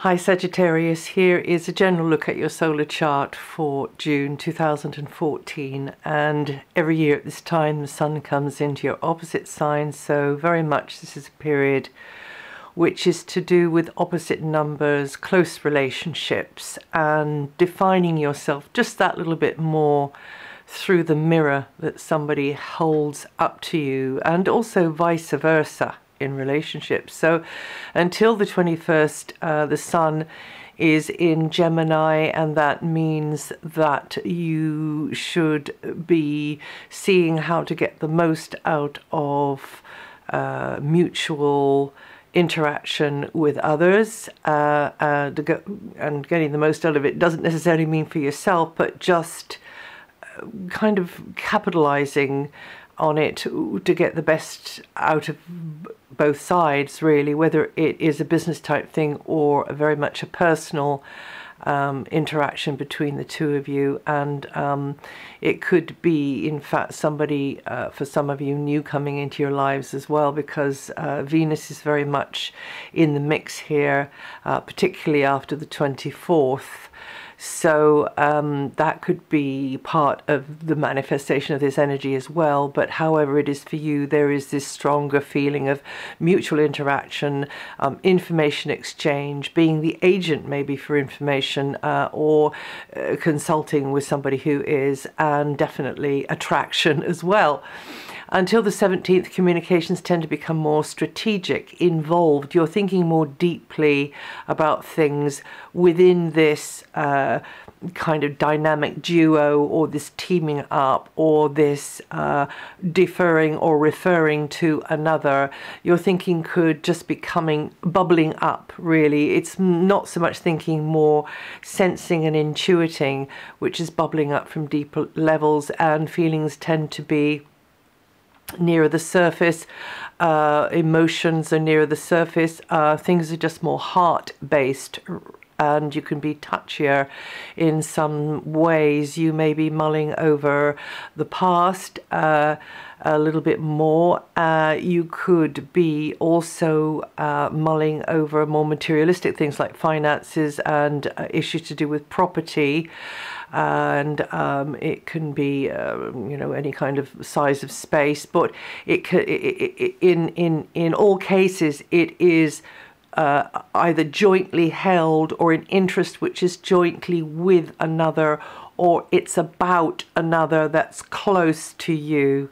Hi Sagittarius, here is a general look at your solar chart for June 2014, and every year at this time the Sun comes into your opposite sign, so very much this is a period which is to do with opposite numbers, close relationships, and defining yourself just that little bit more through the mirror that somebody holds up to you, and also vice versa in relationships. So until the 21st, the Sun is in Gemini, and that means that you should be seeing how to get the most out of mutual interaction with others, and getting the most out of it doesn't necessarily mean for yourself, but just kind of capitalizing on it to get the best out of both sides, really, whether it is a business type thing or very much a personal interaction between the two of you. And it could be, in fact, somebody, for some of you, new coming into your lives as well, because Venus is very much in the mix here, particularly after the 24th. So that could be part of the manifestation of this energy as well. But however it is for you, there is this stronger feeling of mutual interaction, information exchange, being the agent maybe for information, or consulting with somebody who is, and definitely attraction as well. Until the 17th, communications tend to become more strategic, involved. You're thinking more deeply about things within this kind of dynamic duo, or this teaming up, or this deferring or referring to another. Your thinking could just be bubbling up, really. It's not so much thinking, more sensing and intuiting, which is bubbling up from deeper levels, and feelings tend to be nearer the surface. Emotions are nearer the surface. Things are just more heart-based, and you can be touchier in some ways. You may be mulling over the past a little bit more. You could be also mulling over more materialistic things like finances and issues to do with property. And it can be, you know, any kind of size of space, but in all cases it is either jointly held, or an interest which is jointly with another, or it's about another that's close to you,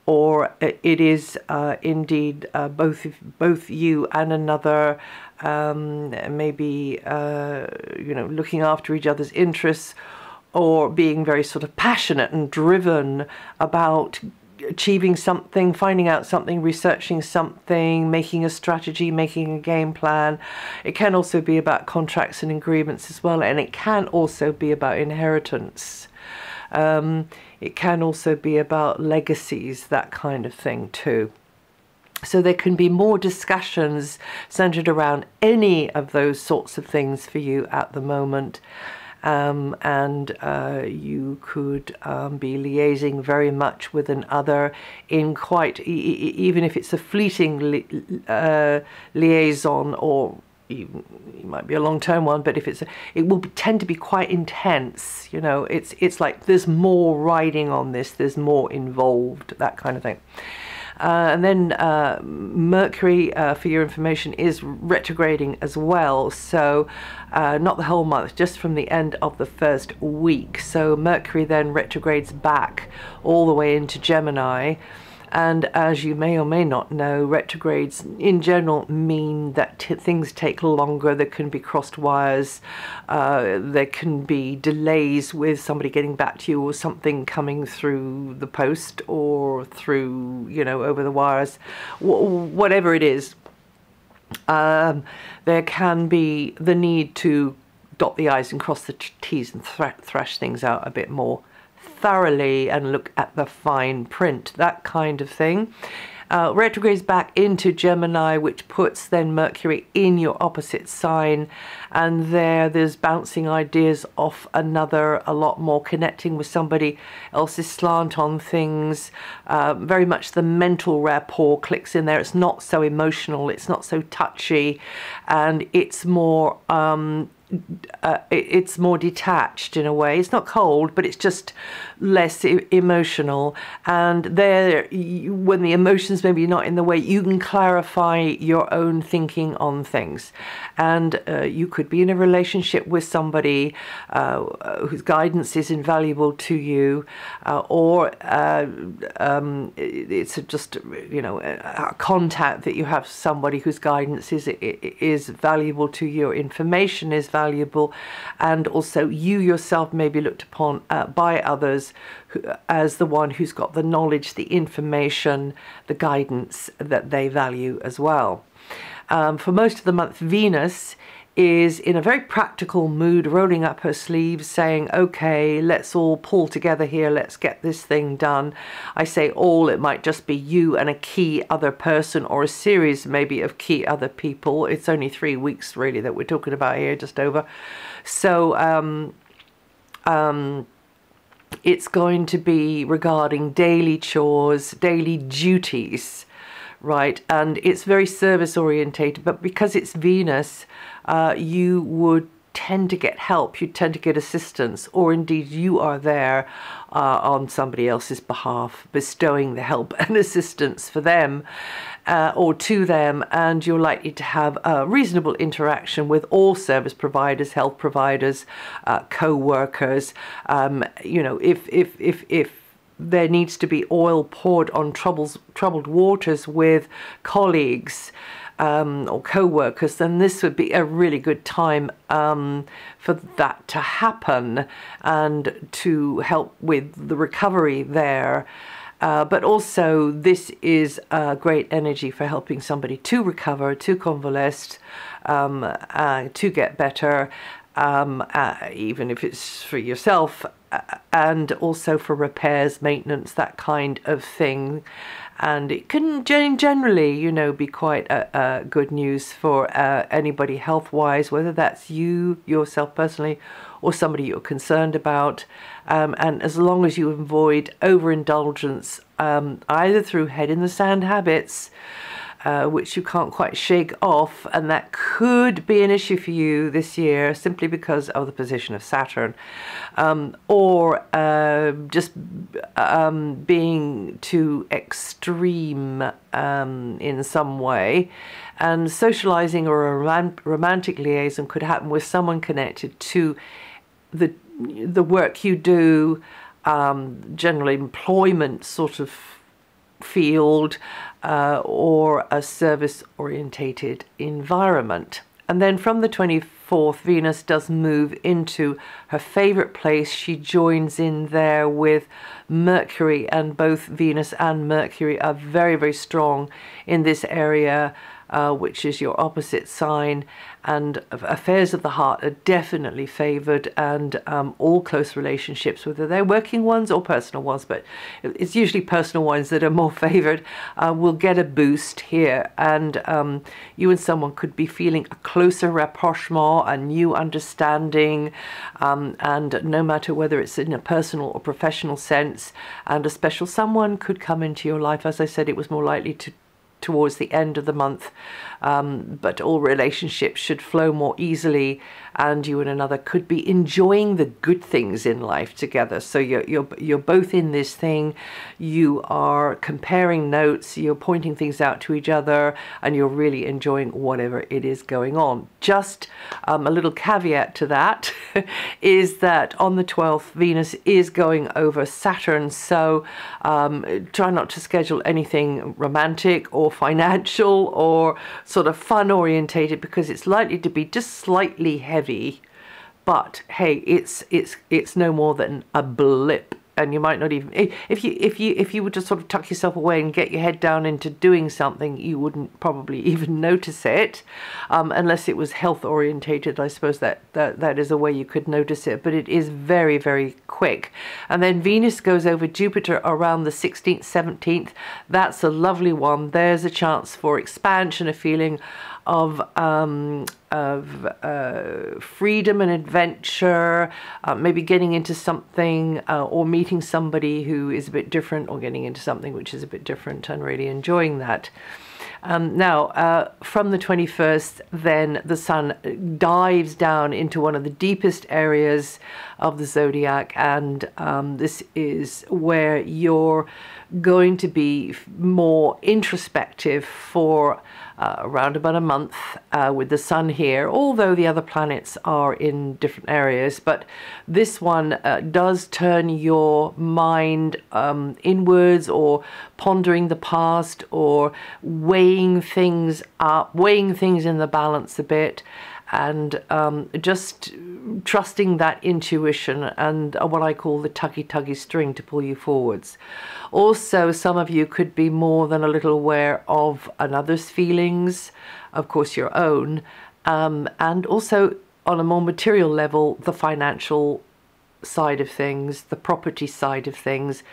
or it is indeed both you and another, maybe you know, looking after each other's interests, or being very sort of passionate and driven about achieving something, finding out something, researching something, making a strategy, making a game plan. It can also be about contracts and agreements as well, and it can also be about inheritance. It can also be about legacies, that kind of thing too. So there can be more discussions centered around any of those sorts of things for you at the moment. And you could be liaising very much with an other in quite, even if it's a fleeting liaison, or it might be a long-term one, but if it will tend to be quite intense. You know, it's like there's more riding on this, there's more involved, that kind of thing. And then Mercury, for your information, is retrograding as well. So not the whole month, just from the end of the first week. So Mercury then retrogrades back all the way into Gemini. And as you may or may not know, retrogrades in general mean that things take longer. There can be crossed wires. There can be delays with somebody getting back to you, or something coming through the post, or through, you know, over the wires. Whatever it is, there can be the need to dot the I's and cross the T's and thrash things out a bit more thoroughly and look at the fine print, that kind of thing. Retrogrades back into Gemini, which puts then Mercury in your opposite sign, and there's bouncing ideas off another, a lot more connecting with somebody else's slant on things. Very much the mental rapport clicks in there. It's not so emotional, it's not so touchy, and it's more detached in a way. It's not cold, but it's just less emotional. And there, when the emotions maybe not in the way, you can clarify your own thinking on things. And you could be in a relationship with somebody whose guidance is invaluable to you, or it's just, you know, a contact that you have somebody whose guidance is valuable to you, information is valuable, and also you yourself may be looked upon by others as the one who's got the knowledge, the information, the guidance that they value as well. For most of the month, Venus is in a very practical mood, rolling up her sleeves, saying, okay, let's all pull together here, let's get this thing done. I say all, it might just be you and a key other person, or a series maybe of key other people. It's only 3 weeks really that we're talking about here, just over. So it's going to be regarding daily chores, daily duties, right? And it's very service orientated, but because it's Venus, you would tend to get help, you tend to get assistance, or indeed you are there on somebody else's behalf, bestowing the help and assistance for them or to them, and you're likely to have a reasonable interaction with all service providers, health providers, co-workers. You know, if there needs to be oil poured on troubled waters with colleagues, or co-workers, then this would be a really good time for that to happen and to help with the recovery there. But also this is a great energy for helping somebody to recover, to convalesce, to get better, even if it's for yourself, and also for repairs, maintenance, that kind of thing. And it can generally, you know, be quite good news for anybody health-wise, whether that's you, yourself personally, or somebody you're concerned about. And as long as you avoid overindulgence, either through head-in-the-sand habits, which you can't quite shake off, and that could be an issue for you this year simply because of the position of Saturn, or just being too extreme in some way. And socializing or a romantic liaison could happen with someone connected to the work you do, general employment sort of field, or a service-orientated environment. And then from the 24th, Venus does move into her favorite place. She joins in there with Mercury, and both Venus and Mercury are very, very strong in this area, which is your opposite sign. And affairs of the heart are definitely favored, and all close relationships, whether they're working ones or personal ones, but it's usually personal ones that are more favored, will get a boost here. And you and someone could be feeling a closer rapprochement, a new understanding, and no matter whether it's in a personal or professional sense, and a special someone could come into your life. As I said, it was more likely towards the end of the month, but all relationships should flow more easily, and you and another could be enjoying the good things in life together. So you're both in this thing, you are comparing notes, you're pointing things out to each other, and you're really enjoying whatever it is going on. Just a little caveat to that is that on the 12th, Venus is going over Saturn, so try not to schedule anything romantic or financial or sort of fun orientated, because it's likely to be just slightly heavy. But hey, it's no more than a blip and you might not even, if you were to sort of tuck yourself away and get your head down into doing something, you wouldn't probably even notice it, unless it was health orientated. I suppose that is a way you could notice it, but it is very, very quick. And then Venus goes over Jupiter around the 16th, 17th. That's a lovely one. There's a chance for expansion, a feeling of freedom and adventure, maybe getting into something or meeting somebody who is a bit different, or getting into something which is a bit different and really enjoying that. Now, from the 21st, then the sun dives down into one of the deepest areas of the zodiac, and this is where you're going to be more introspective for around about a month with the sun here, although the other planets are in different areas. But this one does turn your mind inwards, or pondering the past, or weighing things up, weighing things in the balance a bit, and just trusting that intuition and what I call the tuggy string to pull you forwards. Also, some of you could be more than a little aware of another's feelings, of course your own, and also on a more material level, the financial side of things, the property side of things,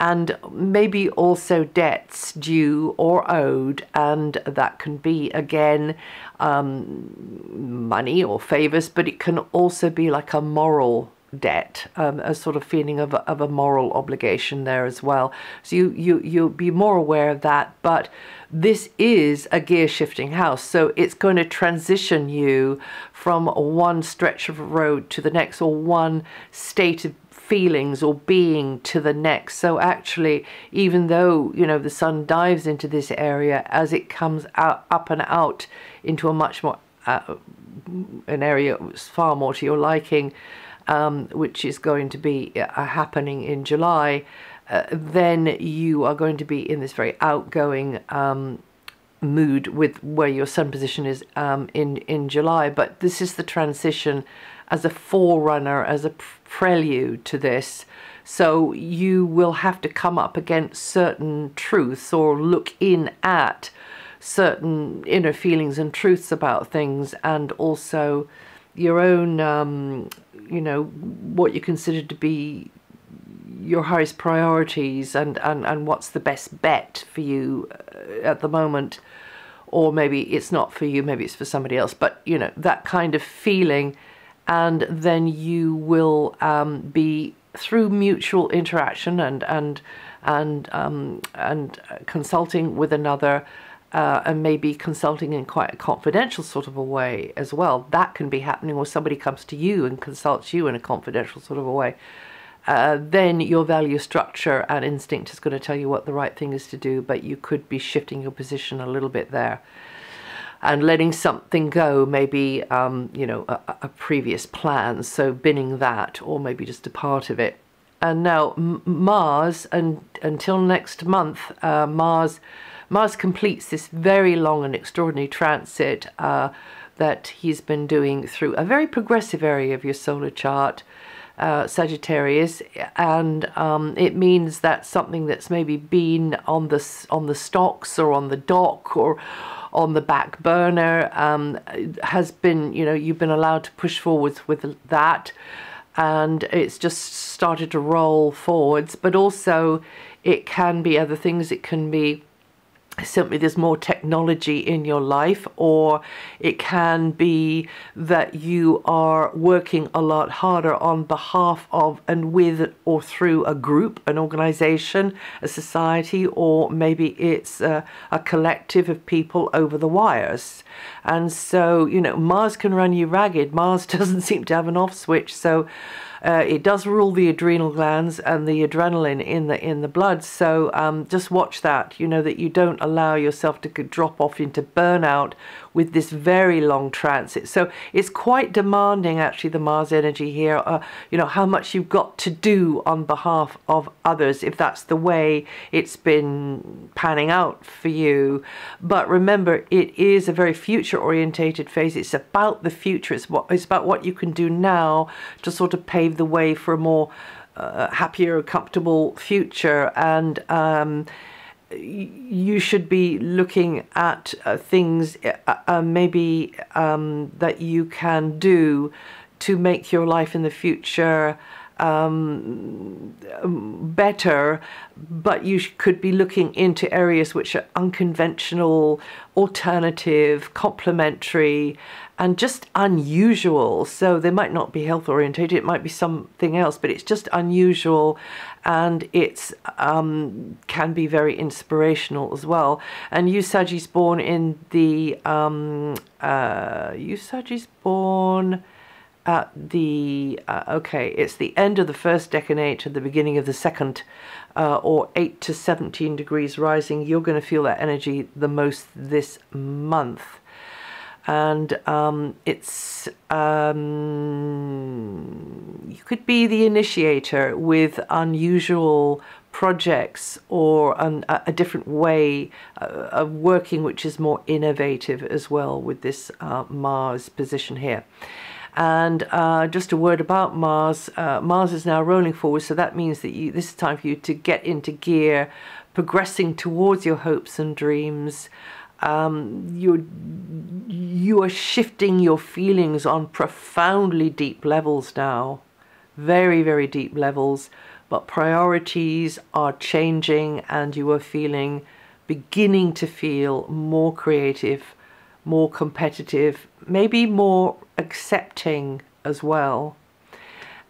and maybe also debts due or owed, and that can be, again, money or favors, but it can also be like a moral debt, a sort of feeling of a moral obligation there as well. So you'll be more aware of that. But this is a gear shifting house, so it's going to transition you from one stretch of road to the next, or one state of feelings or being to the next. So actually, even though, you know, the sun dives into this area, as it comes out, up and out into a much more an area far more to your liking, which is going to be happening in July, then you are going to be in this very outgoing mood with where your sun position is in July. But this is the transition as a forerunner, as a prelude to this. So you will have to come up against certain truths, or look in at certain inner feelings and truths about things, and also your own, you know, what you consider to be your highest priorities, and what's the best bet for you at the moment. Or maybe it's not for you, maybe it's for somebody else, but, you know, that kind of feeling. And then you will be, through mutual interaction and consulting with another, and maybe consulting in quite a confidential sort of a way as well. That can be happening, or somebody comes to you and consults you in a confidential sort of a way. Then your value structure and instinct is going to tell you what the right thing is to do, but you could be shifting your position a little bit there, and letting something go, maybe, you know, a previous plan, so binning that, or maybe just a part of it. And now Mars, and until next month, Mars completes this very long and extraordinary transit that he's been doing through a very progressive area of your solar chart, Sagittarius, and it means that something that's maybe been on the stocks, or on the dock, or on the back burner, has been, you know, you've been allowed to push forwards with that, and it's just started to roll forwards. But also it can be other things. It can be simply there's more technology in your life, or it can be that you are working a lot harder on behalf of and with or through a group, an organization, a society, or maybe it's a collective of people over the wires. And so, you know, Mars can run you ragged. Mars doesn't seem to have an off switch, so it does rule the adrenal glands and the adrenaline in the blood. So just watch that, you know, that you don't allow yourself to drop off into burnout with this very long transit. So it's quite demanding, actually, the Mars energy here, you know, how much you've got to do on behalf of others, if that's the way it's been panning out for you. But remember, it is a very future orientated phase. It's about the future. It's about what you can do now to sort of pave the way for a more happier, comfortable future, and you should be looking at things maybe that you can do to make your life in the future better, but you could be looking into areas which are unconventional, alternative, complementary, and just unusual. So they might not be health orientated, it might be something else, but it's just unusual, and it's can be very inspirational as well. And you Saggies born in the at the okay, it's the end of the first decade to the beginning of the second, or 8 to 17 degrees rising. You're going to feel that energy the most this month. And it's you could be the initiator with unusual projects, or a different way of working which is more innovative as well with this Mars position here. And just a word about Mars. Mars is now rolling forward, so that means that this is time for you to get into gear, progressing towards your hopes and dreams. You are shifting your feelings on profoundly deep levels now, very, very deep levels, but priorities are changing, and you are beginning to feel more creative, more competitive, maybe more accepting as well.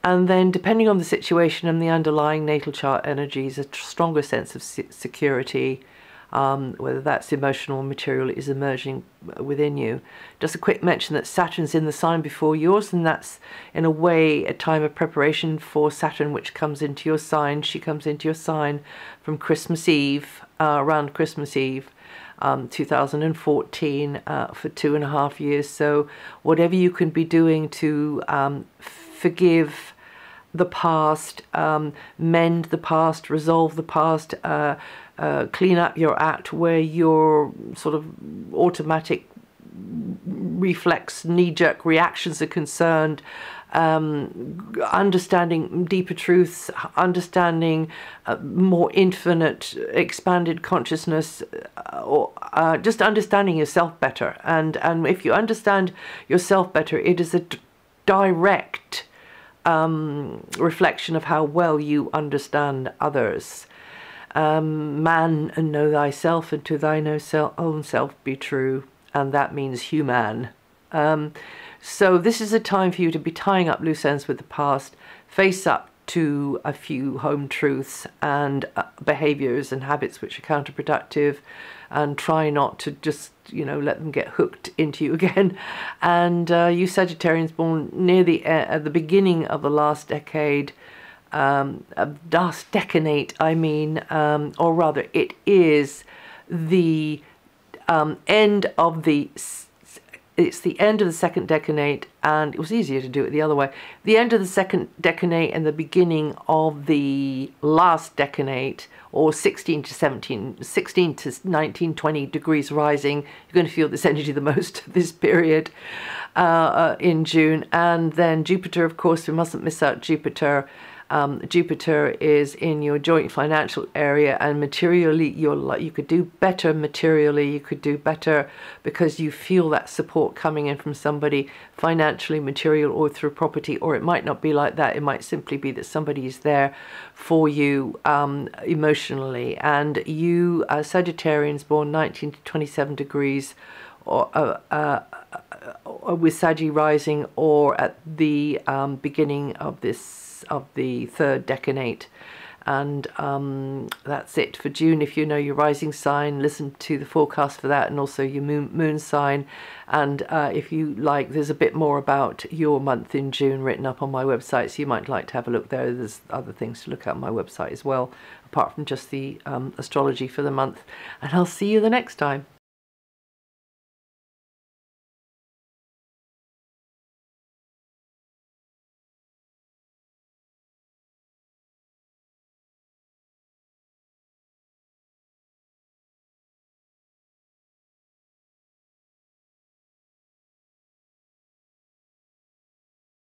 And then, depending on the situation and the underlying natal chart energies, a stronger sense of security, whether that's emotional or material, is emerging within you. Just a quick mention that Saturn's in the sign before yours, and that's in a way a time of preparation for Saturn, which comes into your sign. She comes into your sign from Christmas Eve, around Christmas Eve, 2014, for 2.5 years. So whatever you can be doing to forgive the past, mend the past, resolve the past, clean up your act where your sort of automatic reflex, knee-jerk reactions are concerned, understanding deeper truths, understanding more infinite, expanded consciousness, or just understanding yourself better. And if you understand yourself better, it is a direct reflection of how well you understand others. Man, and know thyself, and to thine own self be true, and that means human. So this is a time for you to be tying up loose ends with the past, face up to a few home truths and behaviors and habits which are counterproductive, and try not to just, let them get hooked into you again. And you Sagittarians born near the beginning of the last decade, last decanate, I mean, or rather it is the end of the second decanate, and it was easier to do it the other way. The end of the second decanate and the beginning of the last decanate, or 16 to 19, 20 degrees rising. You're going to feel this energy the most this period in June. And then Jupiter, of course, we mustn't miss out Jupiter. Jupiter is in your joint financial area, and materially you could do better materially. You could do better because you feel that support coming in from somebody, financially, material, or through property. Or it might not be like that. It might simply be that somebody is there for you emotionally. And you Sagittarians born 19 to 27 degrees, or with Saggy rising, or at the beginning of the third decanate. And that's it for June. If you know your rising sign, listen to the forecast for that, and also your moon sign. And if you like, there's a bit more about your month in June written up on my website, so you might like to have a look there. There's other things to look at on my website as well, apart from just the astrology for the month. And I'll see you the next time.